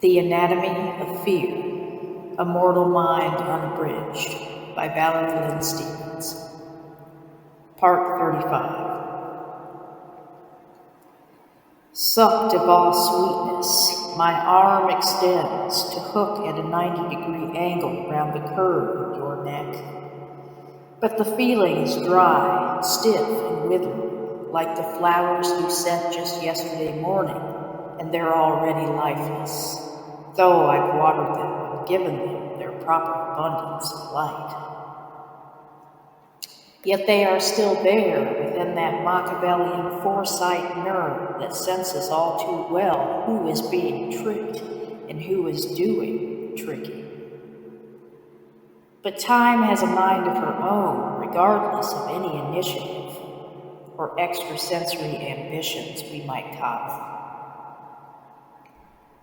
The Anatomy of Fear, A Mortal Mind Unabridged by Valerie Stevens. Part 35. Sucked of all sweetness, my arm extends to hook at a 90-degree angle round the curve of your neck. But the feeling is dry, stiff, and withering, like the flowers you sent just yesterday morning, and they're already lifeless, though I've watered them and given them their proper abundance of light. Yet they are still there within that Machiavellian foresight nerve that senses all too well who is being tricked and who is doing tricking. But time has a mind of her own, regardless of any initiative or extrasensory ambitions we might coddle.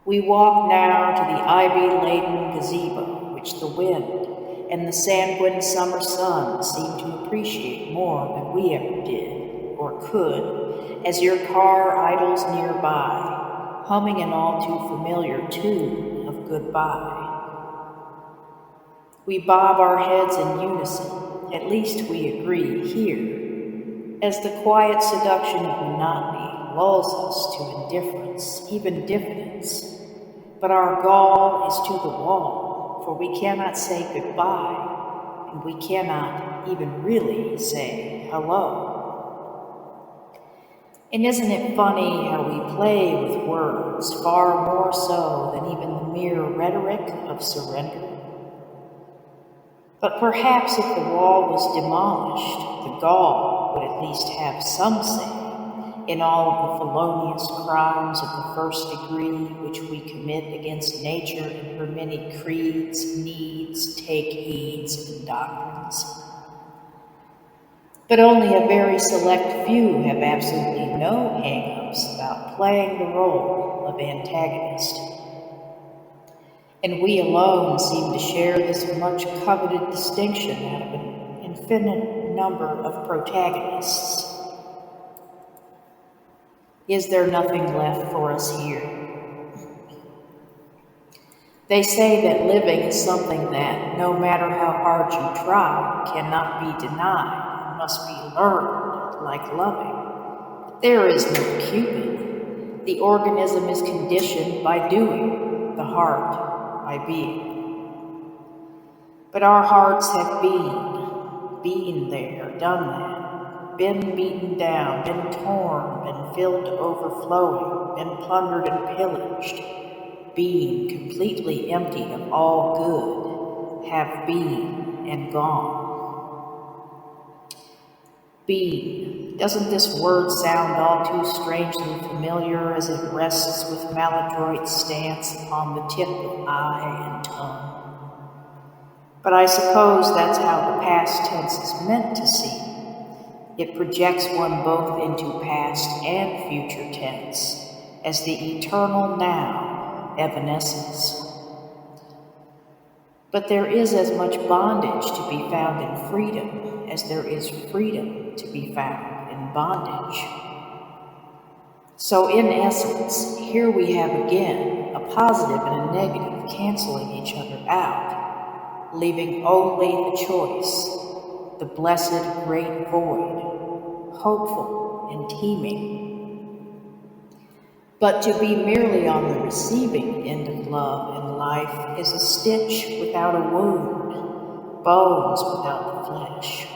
We walk now to the ivy-laden gazebo, which the wind and the sanguine summer sun seem to appreciate more than we ever did or could, as your car idles nearby, humming an all too familiar tune of goodbye. We bob our heads in unison, at least we agree here, as the quiet seduction of monotony lulls us to indifference, even diffidence. But our gall is to the wall, for we cannot say goodbye, and we cannot even really say hello. And isn't it funny how we play with words far more so than even the mere rhetoric of surrender? But perhaps if the wall was demolished, the gall would at least have some say in all of the felonious crimes of the first degree which we commit against nature in her many creeds, needs, take-heeds, and doctrines. But only a very select few have absolutely no hang-ups about playing the role of antagonist. And we alone seem to share this much-coveted distinction out of an infinite number of protagonists. Is there nothing left for us here? They say that living is something that, no matter how hard you try, cannot be denied and must be learned, like loving. There is no Cupid. The organism is conditioned by doing, the heart by being. But our hearts have been there, done that, been beaten down, been torn, been filled to overflowing, been plundered and pillaged, been completely emptied of all good, have been and gone. Been. Doesn't this word sound all too strangely familiar as it rests with maladroit stance upon the tip of eye and tongue? But I suppose that's how the past tense is meant to seem. It projects one both into past and future tense, as the eternal now evanesces. But there is as much bondage to be found in freedom as there is freedom to be found in bondage. So in essence, here we have again a positive and a negative canceling each other out, leaving only the choice, the blessed great void, hopeful and teeming. But to be merely on the receiving end of love and life is a stitch without a wound, bones without the flesh.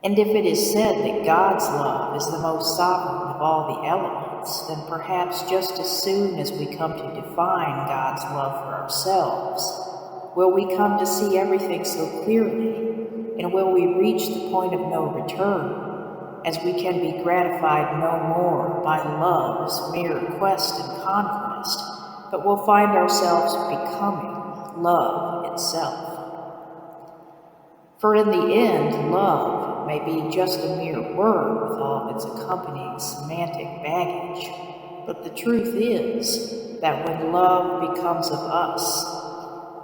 And if it is said that God's love is the most sovereign of all the elements, then perhaps just as soon as we come to define God's love for ourselves, will we come to see everything so clearly, and will we reach the point of no return, as we can be gratified no more by love's mere quest and conquest, but will find ourselves becoming love itself. For in the end, love may be just a mere word with all of its accompanying semantic baggage, but the truth is that when love becomes of us,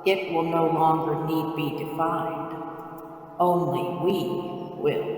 it will no longer need be defined. Only we will.